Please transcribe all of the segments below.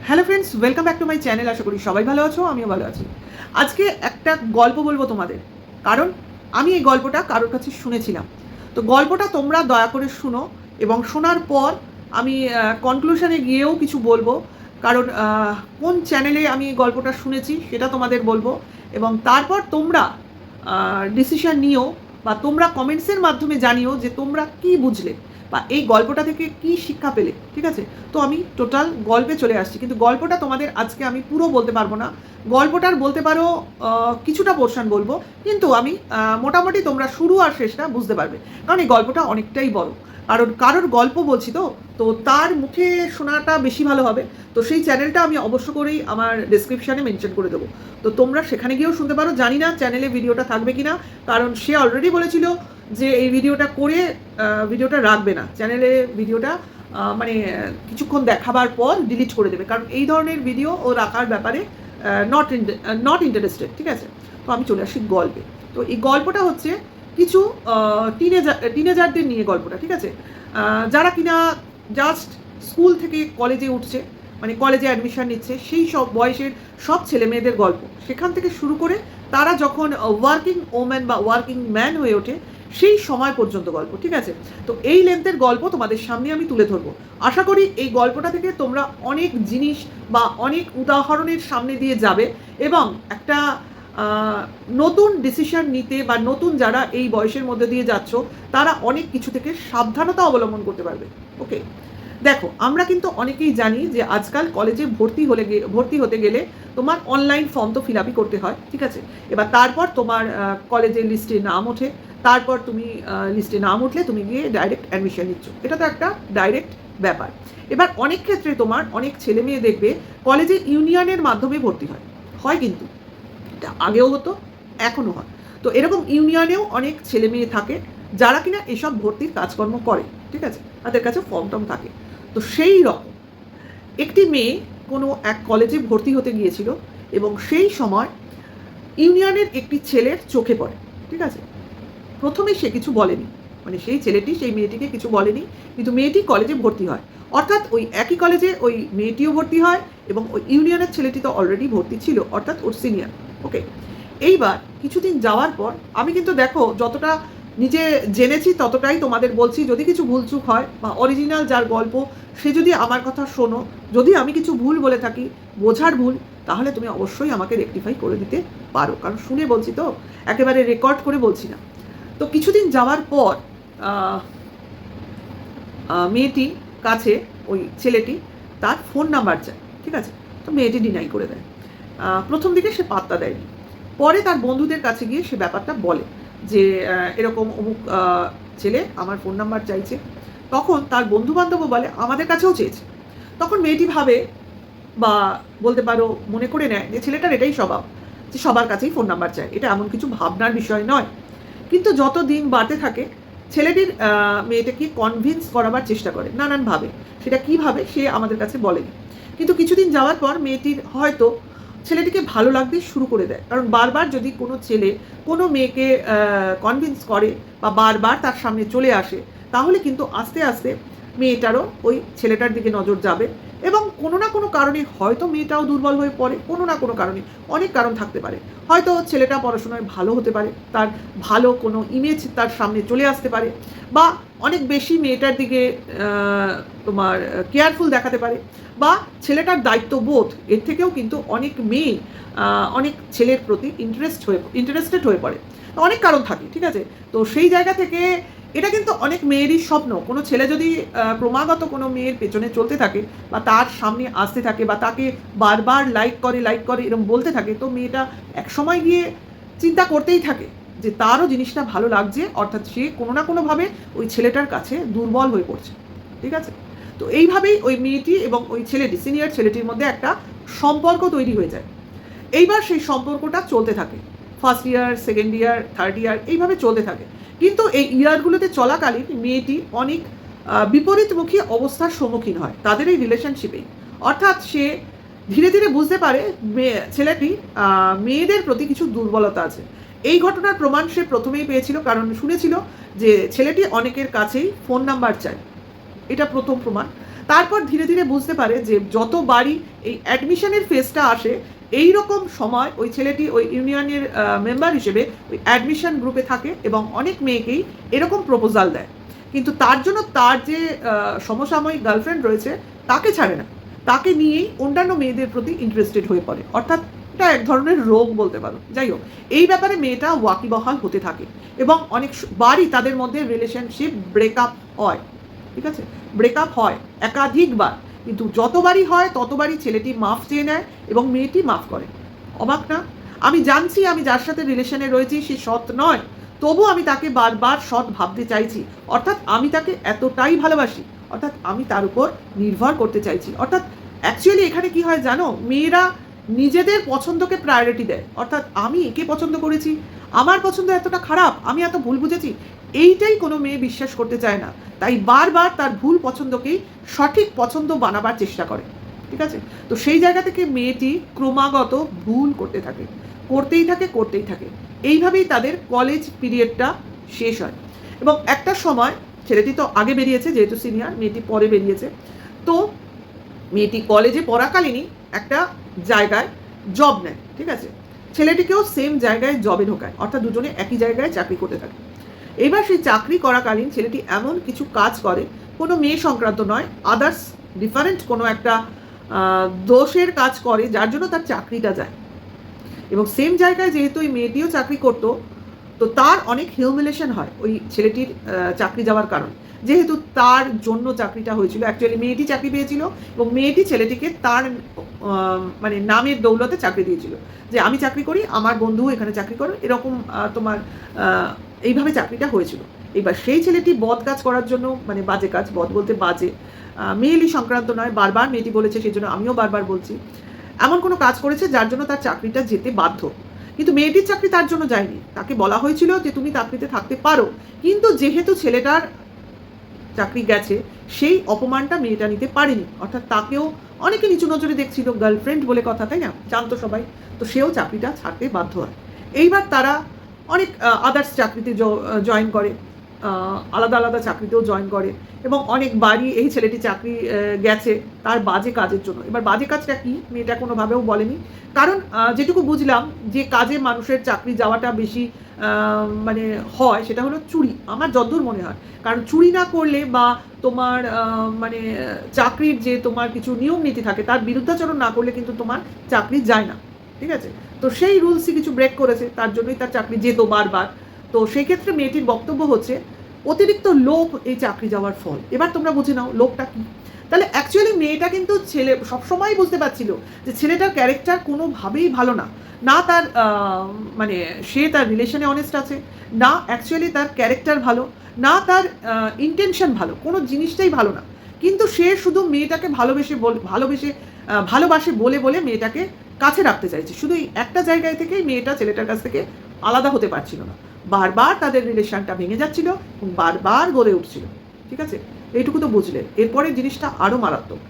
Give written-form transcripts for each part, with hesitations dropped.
Hello friends, welcome back to my channel. আশা করি সবাই ভালো আছো, আমিও ভালো আছি। আজকে একটা গল্প বলবো তোমাদের, কারণ আমি এই গল্পটা কারোর কাছে শুনেছিলাম। তো গল্পটা তোমরা দয়া করে শুনো, এবং শোনার পর আমি কনক্লুশনে গিয়েও কিছু বলবো। কারণ কোন চ্যানেলে আমি এই গল্পটা শুনেছি সেটা তোমাদের বলবো, এবং তারপর তোমরা ডিসিশন নিও, বা তোমরা কমেন্টসের মাধ্যমে জানিও যে তোমরা কি বুঝলে বা এই গল্পটা থেকে কি শিক্ষা পেলে। ঠিক আছে? তো আমি টোটাল গল্পে চলে আসছি, কিন্তু গল্পটা তোমাদের আজকে আমি পুরো বলতে পারবো না। গল্পটার বলতে পারো কিছুটা পোর্শন বলবো, কিন্তু আমি মোটামুটি তোমরা শুরু আর শেষটা বুঝতে পারবে, কারণ এই গল্পটা অনেকটাই বড়। কারণ কারোর গল্প বলছি, তো তো তার মুখে শোনাটা বেশি ভালো হবে। তো সেই চ্যানেলটা আমি অবশ্য করেই আমার ডেসক্রিপশানে মেনশন করে দেবো, তো তোমরা সেখানে গিয়েও শুনতে পারো। জানি না চ্যানেলে ভিডিওটা থাকবে কি না, কারণ সে অলরেডি বলেছিল যে এই ভিডিওটা করে ভিডিওটা রাখবে না চ্যানেলে। ভিডিওটা মানে কিছুক্ষণ দেখাবার পর ডিলিট করে দেবে, কারণ এই ধরনের ভিডিও ও রাখার ব্যাপারে নট ইন্টারেস্টেড। ঠিক আছে? তো আমি চলে আসি গল্পে। তো এই গল্পটা হচ্ছে কিছু টিনেজারদের নিয়ে গল্পটা। ঠিক আছে? যারা কিনা জাস্ট স্কুল থেকে কলেজে উঠছে, মানে কলেজে অ্যাডমিশন নিচ্ছে, সেই সব বয়সের সব ছেলে মেয়েদের গল্প। সেখান থেকে শুরু করে তারা যখন ওয়ার্কিং ওম্যান বা ওয়ার্কিং ম্যান হয়ে ওঠে সেই সময় পর্যন্ত গল্প। ঠিক আছে? তো এই লেন্থের গল্প তোমাদের সামনে আমি তুলে ধরবো। আশা করি এই গল্পটা থেকে তোমরা অনেক জিনিস বা অনেক উদাহরণের সামনে দিয়ে যাবে, এবং একটা নতুন ডিসিশন নিতে বা নতুন যারা এই বয়সের মধ্যে দিয়ে যাচ্ছ, তারা অনেক কিছু থেকে সাবধানতা অবলম্বন করতে পারবে। ওকে, দেখো, আমরা কিন্তু অনেকেই জানি যে আজকাল কলেজে ভর্তি হতে গেলে তোমার অনলাইন ফর্ম তো ফিল আপই করতে হয়। ঠিক আছে? এবার তারপর তোমার কলেজের লিস্টে নাম ওঠে, তারপর তুমি লিস্টে নাম উঠলে তুমি গিয়ে ডাইরেক্ট অ্যাডমিশন নিচ্ছ। এটা তো একটা ডাইরেক্ট ব্যাপার। এবার অনেক ক্ষেত্রে তোমার অনেক ছেলে মেয়ে দেখবে কলেজে ইউনিয়নের মাধ্যমে ভর্তি হয়, হয় কিন্তু এটা আগেও হতো, এখনও হয়। তো এরকম ইউনিয়নেও অনেক ছেলে মেয়ে থাকে যারা কিনা এসব ভর্তির কাজকর্ম করে। ঠিক আছে? তাদের কাছে ফর্ম টর্ম থাকে। তো সেই রকম একটি মেয়ে কোনো এক কলেজে ভর্তি হতে গিয়েছিল, এবং সেই সময় ইউনিয়নের একটি ছেলের চোখে পড়ে। ঠিক আছে? প্রথমে সে কিছু বলেনি, মানে সেই ছেলেটি সেই মেয়েটিকে কিছু বলেনি, কিন্তু মেয়েটি কলেজে ভর্তি হয়। অর্থাৎ ওই একই কলেজে ওই মেয়েটিও ভর্তি হয়, এবং ওই ইউনিয়নের ছেলেটি তো অলরেডি ভর্তি ছিল, অর্থাৎ ওর সিনিয়র। ওকে, এইবার কিছুদিন যাওয়ার পর আমি কিন্তু দেখো যতটা নিজে জেনেছি ততটাই তোমাদের বলছি। যদি কিছু ভুলচুক হয় বা অরিজিনাল যার গল্প সে যদি আমার কথা শোনো, যদি আমি কিছু ভুল বলে থাকি, বোঝার ভুল, তাহলে তুমি অবশ্যই আমাকে রেকটিফাই করে দিতে পারো, কারণ শুনে বলছি তো, একেবারে রেকর্ড করে বলছি না। তো কিছুদিন যাওয়ার পর মেয়েটি কাছে ওই ছেলেটি তার ফোন নাম্বার চায়। ঠিক আছে? তো মেয়েটি ডিনাই করে দেয়। প্রথম দিকে সে পাত্তা দেয়নি, পরে তার বন্ধুদের কাছে গিয়ে সে ব্যাপারটা বলে যে এরকম অমুক ছেলে আমার ফোন নাম্বার চাইছে। তখন তার বন্ধু বান্ধবও বলে আমাদের কাছেও চেয়েছে। তখন মেয়েটি ভাবে, বা বলতে পারো মনে করে নেয় যে ছেলেটার এটাই স্বভাব, যে সবার কাছেই ফোন নাম্বার চায়। এটা এমন কিছু ভাবনার বিষয় নয়। কিন্তু যত দিন বাড়তে থাকে, ছেলেটির মেয়েটাকে কনভিন্স করাবার চেষ্টা করে নানানভাবে। সেটা কীভাবে সে আমাদের কাছে বলেনি, কিন্তু কিছুদিন যাওয়ার পর মেয়েটির হয়তো ছেলেটিকে ভালো লাগতে শুরু করে দেয়। কারণ বারবার যদি কোনো ছেলে কোনো মেয়েকে কনভিন্স করে বা বারবার তার সামনে চলে আসে, তাহলে কিন্তু আস্তে আস্তে মেয়েটারও ওই ছেলেটার দিকে নজর যাবে, এবং কোনো না কোনো কারণে হয়তো মেয়েটাও দুর্বল হয়ে পড়ে। কোনো না কোনো কারণে, অনেক কারণ থাকতে পারে। হয়তো ছেলেটা পড়াশোনায় ভালো হতে পারে, তার ভালো কোনো ইমেজ তার সামনে চলে আসতে পারে, বা অনেক বেশি মেয়েটার দিকে তোমার কেয়ারফুল দেখাতে পারে, বা ছেলেটার দায়িত্ববোধ, এর থেকেও কিন্তু অনেক মেয়ে অনেক ছেলের প্রতি ইন্টারেস্টেড হয়ে পড়ে। অনেক কারণ থাকে। ঠিক আছে? তো সেই জায়গা থেকে এটা কিন্তু অনেক মেয়েরই স্বপ্ন। কোনো ছেলে যদি ক্রমাগত কোনো মেয়ের পেছনে চলতে থাকে, বা তার সামনে আসতে থাকে, বা তাকে বারবার লাইক করে এরকম বলতে থাকে, তো মেয়েটা একসময় গিয়ে চিন্তা করতেই থাকে যে তারও জিনিসটা ভালো লাগছে, অর্থাৎ সে কোনো না কোনোভাবে ওই ছেলেটার কাছে দুর্বল হয়ে পড়ছে। ঠিক আছে? তো এইভাবেই ওই মেয়েটি এবং ওই ছেলেটি, সিনিয়র ছেলেটির মধ্যে একটা সম্পর্ক তৈরি হয়ে যায়। এইবার সেই সম্পর্কটা চলতে থাকে, first year, second year, third year, এইভাবে চলতে থাকে। কিন্তু এই ইয়ারগুলোতে চলাকালীন মেয়েটি অনেক বিপরীতমুখী অবস্থার সম্মুখীন হয় তাদের এই রিলেশনশিপেই। অর্থাৎ সে ধীরে ধীরে বুঝতে পারে ছেলেটি মেয়েদের প্রতি কিছু দুর্বলতা আছে। এই ঘটনার প্রমাণ সে প্রথমেই পেয়েছিল, কারণ শুনেছিল যে ছেলেটি অনেকের কাছেই ফোন নাম্বার চায়। এটা প্রথম প্রমাণ। তারপর ধীরে ধীরে বুঝতে পারে যে যতবারই এই অ্যাডমিশনের ফেজটা আসে এই রকম সময় ওই ছেলেটি ওই ইউনিয়নের মেম্বার হিসেবে ওই অ্যাডমিশন গ্রুপে থাকে এবং অনেক মেয়েকেই এরকম প্রপোজাল দেয়, কিন্তু তার জন্য তার যে সমসাময়িক গার্লফ্রেন্ড রয়েছে তাকে ছাড়ে না, তাকে নিয়েই অন্যান্য মেয়েদের প্রতি ইন্টারেস্টেড হয়ে পড়ে। অর্থাৎ এটা এক ধরনের রোগ বলতে পারো। যাই হোক, এই ব্যাপারে মেয়েটা ওয়াকিবহাল হতে থাকে এবং অনেক বারই তাদের মধ্যে রিলেশনশিপ ব্রেকআপ হয়। ঠিক আছে, ব্রেকআপ হয় একাধিকবার, কিন্তু যতবারই হয় ততবারই ছেলেটি মাফ চেয়ে নেয় এবং মেয়েটি মাফ করে। অবাক না? আমি জানছি আমি যার সাথে রিলেশনে রয়েছি সে সৎ নয়, তবু আমি তাকে বারবার সৎ ভাবতে চাইছি, অর্থাৎ আমি তাকে এতটাই ভালোবাসি, অর্থাৎ আমি তার উপর নির্ভর করতে চাইছি। অর্থাৎ অ্যাকচুয়ালি এখানে কি হয় জানো, মেয়েরা নিজেদের পছন্দকে প্রায়োরিটি দেয়। অর্থাৎ আমি একে পছন্দ করেছি, আমার পছন্দ এতটা খারাপ, আমি এত ভুল বুঝেছি, এইটাই কোনো মেয়ে বিশ্বাস করতে চায় না। তাই বারবার তার ভুল পছন্দকেই সঠিক পছন্দ বানাবার চেষ্টা করে। ঠিক আছে, তো সেই জায়গা থেকে মেয়েটি ক্রমাগত ভুল করতে থাকে, করতেই থাকে। এইভাবেই তাদের কলেজ পিরিয়ডটা শেষ হয় এবং একটা সময়, ছেলেটি তো আগে বেরিয়েছে যেহেতু সিনিয়র, মেয়েটি পরে বেরিয়েছে, তো মেয়েটি কলেজে পড়াকালীনই একটা জায়গায় জব নেয়। ঠিক আছে, ছেলেটিকেও সেম জায়গায় জবে ঢোকায়, অর্থাৎ দুজনে একই জায়গায় চাকরি করতে থাকে। এবার সেই চাকরি করাকালীন ছেলেটি এমন কিছু কাজ করে, কোনো মেয়ে সংক্রান্ত নয়, আদার্স ডিফারেন্ট কোনো একটা দোষের কাজ করে যার জন্য তার চাকরিটা যায়। এবং সেম জায়গায় যেহেতু ওই মেয়েটিও চাকরি করতো, তো তার অনেক হিউমিলেশন হয় ওই ছেলেটির চাকরি যাওয়ার কারণ, যেহেতু তার জন্য চাকরিটা হয়েছিল। অ্যাকচুয়ালি মেয়েটি চাকরি পেয়েছিল এবং মেয়েটি ছেলেটিকে তার মানে নামের দৌলতে চাকরি দিয়েছিল, যে আমি চাকরি করি, আমার বন্ধুও এখানে চাকরি করে, এরকম তোমার এইভাবে চাকরিটা হয়েছিল। এবার সেই ছেলেটি বদ কাজ করার জন্য, মানে বাজে কাজ, বদ বলতে বাজে, মেয়েলি সংক্রান্ত নয়, বারবার মেয়েটি বলেছে, সেই জন্য আমিও বারবার বলছি, এমন কোনো কাজ করেছে যার জন্য তার চাকরিটা যেতে বাধ্য। কিন্তু মেয়েটির চাকরি তার জন্য যায়নি, তাকে বলা হয়েছিল যে তুমি চাকরিতে থাকতে পারো, কিন্তু যেহেতু ছেলেটার চাকরি গেছে সেই অপমানটা মেয়েটা নিতে পারেনি, অর্থাৎ তাকেও অনেকে নিচু নজরে দেখছিল, গার্লফ্রেন্ড বলে কথা, তাই না, জানতো সবাই, তো সেও চাকরিটা ছাড়তে বাধ্য হয়। এইবার তারা অনেক আদার্স চাকরিতে জয়েন করে, আলাদা আলাদা চাকরিতেও জয়েন করে এবং অনেকবারই এই ছেলেটি চাকরি গেছে তার বাজে কাজের জন্য। এবার বাজে কাজটা কি মেয়েটা কোনোভাবেও বলেনি, কারণ যেটুকু বুঝলাম যে কাজে মানুষের চাকরি যাওয়াটা বেশি মানে হয় সেটা হলো চুরি, আমার যতদূর মনে হয়। কারণ চুরি না করলে বা তোমার মানে চাকরির যে তোমার কিছু নিয়ম নীতি থাকে তার বিরুদ্ধাচরণ না করলে কিন্তু তোমার চাকরি যায় না। ঠিক আছে, তো সেই রুলসই কিছু ব্রেক করেছে, তার জন্যই তার চাকরি যেত বারবার। তো সেই ক্ষেত্রে মেয়েটির বক্তব্য হচ্ছে অতিরিক্ত লোভ এই চাকরি যাওয়ার ফল। এবার তোমরা বুঝে নাও লোভটা কি। তাহলে অ্যাকচুয়ালি মেয়েটা কিন্তু ছেলে সবসময় বুঝতে পারছিল যে ছেলেটার ক্যারেক্টার কোনোভাবেই ভালো না, না তার মানে সে তার রিলেশনে অনেস্ট আছে, না অ্যাকচুয়ালি তার ক্যারেক্টার ভালো, না তার ইন্টেনশন ভালো, কোনো জিনিসটাই ভালো না। কিন্তু সে শুধু মেয়েটাকে ভালোবাসে বলে বলে মেয়েটাকে কাছে রাখতে চাইছে, শুধু এই একটা জায়গায় থেকেই মেয়েটা ছেলেটার কাছ থেকে আলাদা হতে পারছিল না, বারবার তাদের রিলেশনটা ভেঙে যাচ্ছিল এবং বারবার গড়ে উঠছিল। ঠিক আছে, এইটুকু তো বুঝলে। এরপরে জিনিসটা আরও মারাত্মক,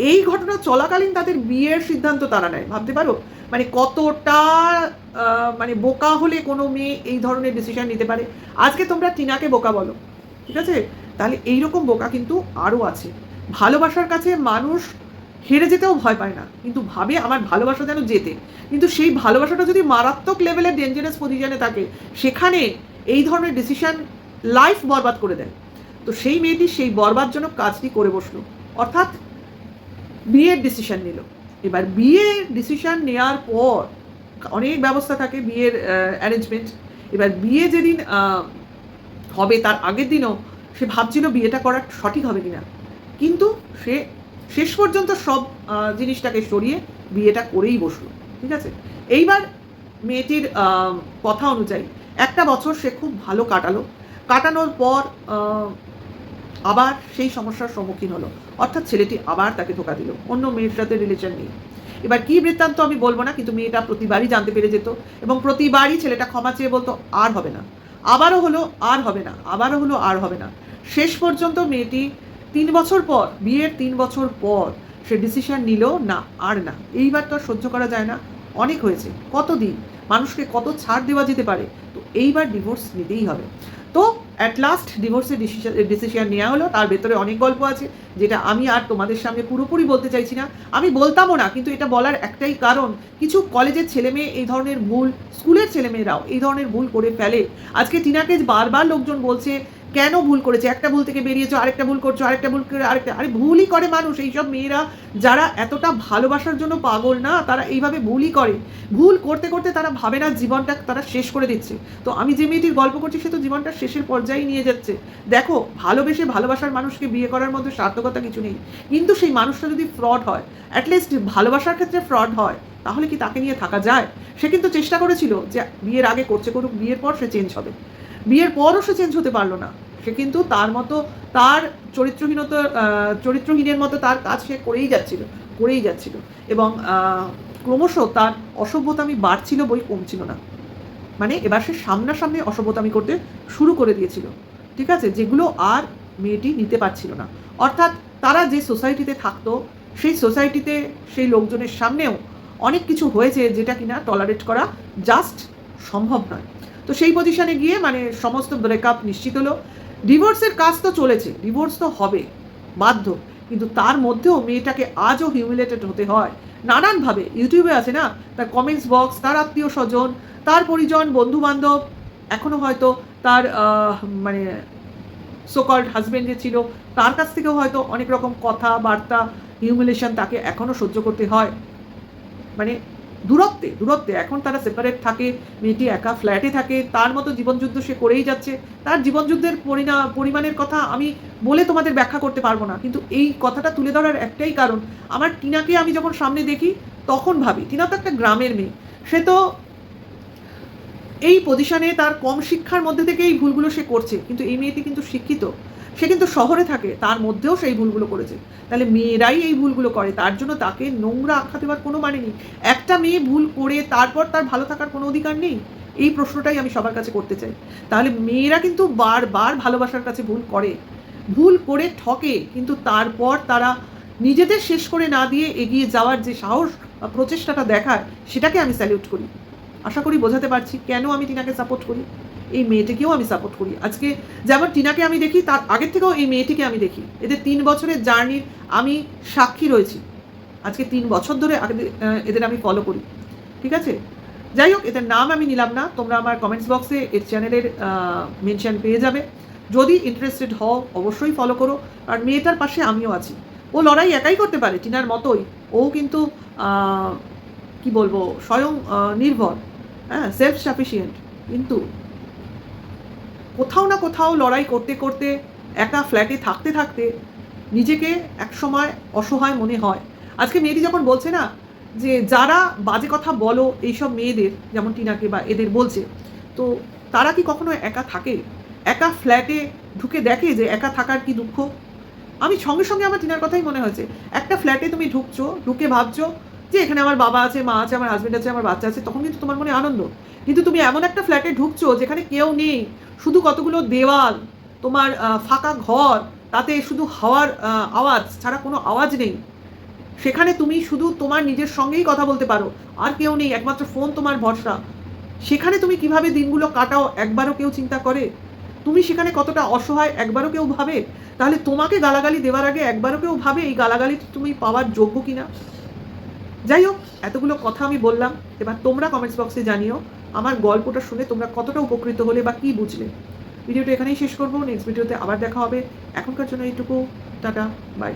এই ঘটনা চলাকালীন তাদের বিয়ের সিদ্ধান্ত তারা নেয়। ভাবতে পারো মানে কতটা মানে বোকা হলে কোনো মেয়ে এই ধরনের ডিসিশন নিতে পারে। আজকে তোমরা টিনাকে বোকা বলো, ঠিক আছে, তাহলে এইরকম বোকা কিন্তু আরও আছে। ভালোবাসার কাছে মানুষ হেরে যেতেও ভয় পায় না, কিন্তু ভাবে আমার ভালোবাসা যেন যেতে, কিন্তু সেই ভালোবাসাটা যদি মারাত্মক লেভেলের ডেঞ্জারাস পজিশনে থাকে সেখানে এই ধরনের ডিসিশন লাইফ বরবাদ করে দেয়। তো সেই মেয়েটি সেই বরবাদজনক কাজটি করে বসলো, অর্থাৎ বিয়ের ডিসিশন নিল। এবার বিয়ের ডিসিশন নেওয়ার পর অনেক ব্যবস্থা থাকে বিয়ের অ্যারেঞ্জমেন্ট। এবার বিয়ে যেদিন হবে তার আগের দিনও সে ভাবছিল বিয়েটা করা সঠিক হবে কিনা, কিন্তু সে শেষ পর্যন্ত সব জিনিসটাকে সরিয়ে বিয়েটা করেই বসলো। ঠিক আছে, এইবার মেয়েটির কথা অনুযায়ী একটা বছর সে খুব ভালো কাটানোর পর আবার সেই সমস্যার সম্মুখীন হলো, অর্থাৎ ছেলেটি আবার তাকে ধোঁকা দিল অন্য মেয়ের সাথে রিলেশন নিয়ে। এবার কী বৃত্তান্ত আমি বলবো না, কিন্তু মেয়েটা প্রতিবারই জানতে পেরে যেত এবং প্রতিবারই ছেলেটা ক্ষমা চেয়ে বলতো আর হবে না, আবারও হলো আর হবে না, আবারও হলো আর হবে না। শেষ পর্যন্ত মেয়েটি 3 বছর পর, বিয়ের 3 বছর পর সে ডিসিশন নিল না, আর না, এইবার তো আর সহ্য করা যায় না, অনেক হয়েছে, কতদিন মানুষকে কত ছাড় দেওয়া যেতে পারে, তো এইবার ডিভোর্স নিতেই হবে। তো অ্যাট লাস্ট ডিভোর্সের ডিসিশন নেওয়া হলো। তার ভেতরে অনেক গল্প আছে যেটা আমি আর তোমাদের সামনে পুরোপুরি বলতে চাইছি না, আমি বলতামও না, কিন্তু এটা বলার একটাই কারণ, কিছু কলেজের ছেলেমেয়ে এই ধরনের ভুল, স্কুলের ছেলেমেয়েরাও এই ধরনের ভুল করে ফেলে। আজকে টিনাকে বারবার লোকজন বলছে কেন ভুল করেছে, একটা ভুল থেকে বেরিয়েছো, আরেকটা ভুল করছো, আরেকটা ভুল করে আরেকটা, আরে ভুলই করে মানুষ। এইসব মেয়েরা যারা এতটা ভালোবাসার জন্য পাগল না, তারা এইভাবে ভুলই করে। ভুল করতে করতে তারা ভাবে না জীবনটা তারা শেষ করে দিচ্ছে। তো আমি যে মেয়েটির গল্প করছি সে তো জীবনটা শেষের পর্যায়ে নিয়ে যাচ্ছে। দেখো, ভালোবেসে ভালোবাসার মানুষকে বিয়ে করার মধ্যে সার্থকতা কিছু নেই, কিন্তু সেই মানুষটা যদি ফ্রড হয়, অ্যাটলিস্ট ভালোবাসার ক্ষেত্রে ফ্রড হয়, তাহলে কি তাকে নিয়ে থাকা যায়? সে কিন্তু চেষ্টা করেছিল যে বিয়ের আগে করছে করুক, বিয়ের পর সে চেঞ্জ হবে। বিয়ের পরও সে চেঞ্জ হতে পারলো না। সে কিন্তু তার মতো, তার চরিত্রহীনের মতো তার কাজ সে করেই যাচ্ছিল এবং ক্রমশ তার অসভ্যতামি বাড়ছিল, বই কমছিল না। মানে এবার সে সামনাসামনি অসভ্যতামি করতে শুরু করে দিয়েছিল, ঠিক আছে, যেগুলো আর মেয়েটি নিতে পারছিল না। অর্থাৎ তারা যে সোসাইটিতে থাকতো, সেই সোসাইটিতে সেই লোকজনের সামনেও অনেক কিছু হয়েছে যেটা কিনা টলারেট করা জাস্ট সম্ভব নয়। তো সেই পজিশনে গিয়ে মানে সমস্ত ব্রেকআপ নিশ্চিত হলো। ডিভোর্সের কাজ তো চলেছে, ডিভোর্স তো হবে বাধ্য, কিন্তু তার মধ্যেও মেয়েটাকে আজও হিউমিলেটেড হতে হয় নানানভাবে। ইউটিউবে আছে না, তার কমেন্টস বক্স, তার আত্মীয় স্বজন, তার পরিজন, বন্ধু বান্ধব, এখনও হয়তো তার মানে সোকল্ড হাজব্যান্ড যে ছিল তার কাছ থেকেও হয়তো অনেক রকম কথাবার্তা, হিউমিলেশন তাকে এখনও সহ্য করতে হয়। মানে দূরত্বে এখন তারা সেপারেট থাকে, মেয়েটি একা ফ্ল্যাটে থাকে, তার মতো জীবনযুদ্ধ সে করেই যাচ্ছে। তার জীবনযুদ্ধের পরিমাণের কথা আমি বলে তোমাদের ব্যাখ্যা করতে পারবো না, কিন্তু এই কথাটা তুলে ধরার একটাই কারণ, আমার টিনাকে আমি যখন সামনে দেখি তখন ভাবি টিনা তো একটা গ্রামের মেয়ে, সে তো এই পজিশনে তার কম শিক্ষার মধ্যে থেকে এই ভুলগুলো সে করছে, কিন্তু এই মেয়েটি কিন্তু শিক্ষিত, সে কিন্তু শহরে থাকে, তার মধ্যেও সেই ভুলগুলো করেছে। তাহলে মেয়েরাই এই ভুলগুলো করে, তার জন্য তাকে নোংরা আখ্যা দেওয়ার কোনো মানে নেই। একটা মেয়ে ভুল করে তারপর তার ভালো থাকার কোনো অধিকার নেই, এই প্রশ্নটাই আমি সবার কাছে করতে চাই। তাহলে মেয়েরা কিন্তু বারবার ভালোবাসার কাছে ভুল করে ঠকে, কিন্তু তারপর তারা নিজেদের শেষ করে না দিয়ে এগিয়ে যাওয়ার যে সাহস বা প্রচেষ্টাটা দেখায়, সেটাকে আমি স্যালিউট করি। আশা করি বোঝাতে পারছি কেন আমি টিনাকে সাপোর্ট করি, এই মেয়েটিকেও আমি সাপোর্ট করি। আজকে যেমন টিনাকে আমি দেখি, তার আগের থেকেও এই মেয়েটিকে আমি দেখি। এদের 3 বছরের জার্নির আমি সাক্ষী রয়েছি। আজকে 3 বছর ধরে এদের আমি ফলো করি, ঠিক আছে। যাই হোক, এদের নাম আমি নিলাম না, তোমরা আমার কমেন্টস বক্সে এর চ্যানেলের মেনশন পেয়ে যাবে। যদি ইন্টারেস্টেড হও অবশ্যই ফলো করো, আর মেয়েটার পাশে আমিও আছি। ও লড়াই একাই করতে পারে টিনার মতোই, ও কিন্তু কি বলবো, স্বয়ং নির্ভর, হ্যাঁ, সেলফ সাফিসিয়েন্ট, কিন্তু কোথাও না কোথাও লড়াই করতে করতে, একা ফ্ল্যাটে থাকতে থাকতে নিজেকে একসময় অসহায় মনে হয়। আজকে মেয়েটি যখন বলছে না যে যারা বাজে কথা বলো এইসব মেয়েদের, যেমন টিনাকে বা এদের বলছে, তো তারা কি কখনো একা থাকে? একা ফ্ল্যাটে ঢুকে দেখে যে একা থাকার কি দুঃখ? আমি সঙ্গে সঙ্গে আমার টিনার কথাই মনে হয়েছে। একটা ফ্ল্যাটে তুমি ঢুকে ভাবছো যে এখানে আমার বাবা আছে, মা আছে, আমার হাজব্যান্ড আছে, আমার বাচ্চা আছে, তখন কিন্তু তোমার মনে আনন্দ। কিন্তু তুমি এমন একটা ফ্ল্যাটে ঢুকছো যেখানে কেউ নেই, শুধু কতগুলো দেওয়াল, তোমার ফাঁকা ঘর, তাতে শুধু হাওয়ার আওয়াজ ছাড়া কোনো আওয়াজ নেই। সেখানে তুমি শুধু তোমার নিজের সঙ্গেই কথা বলতে পারো, আর কেউ নেই, একমাত্র ফোন তোমার ভরসা। সেখানে তুমি কিভাবে দিনগুলো কাটাও একবারও কেউ চিন্তা করে? তুমি সেখানে কতটা অসহায় একবারও কেউ ভাবে? তাহলে তোমাকে গালাগালি দেওয়ার আগে একবারও কেউ ভাবে এই গালাগালি তুমি পাওয়ার যোগ্য কিনা? যাই হোক, এতগুলো কথা আমি বললাম, এবার তোমরা কমেন্টস বক্সে জানিও আমার গল্পটা শুনে তোমরা কতটা উপকৃত হলে বা কী বুঝলে। ভিডিওটা এখানেই শেষ করবো, নেক্সট ভিডিওতে আবার দেখা হবে। এখনকার জন্য এইটুকু, টাটা, বাই।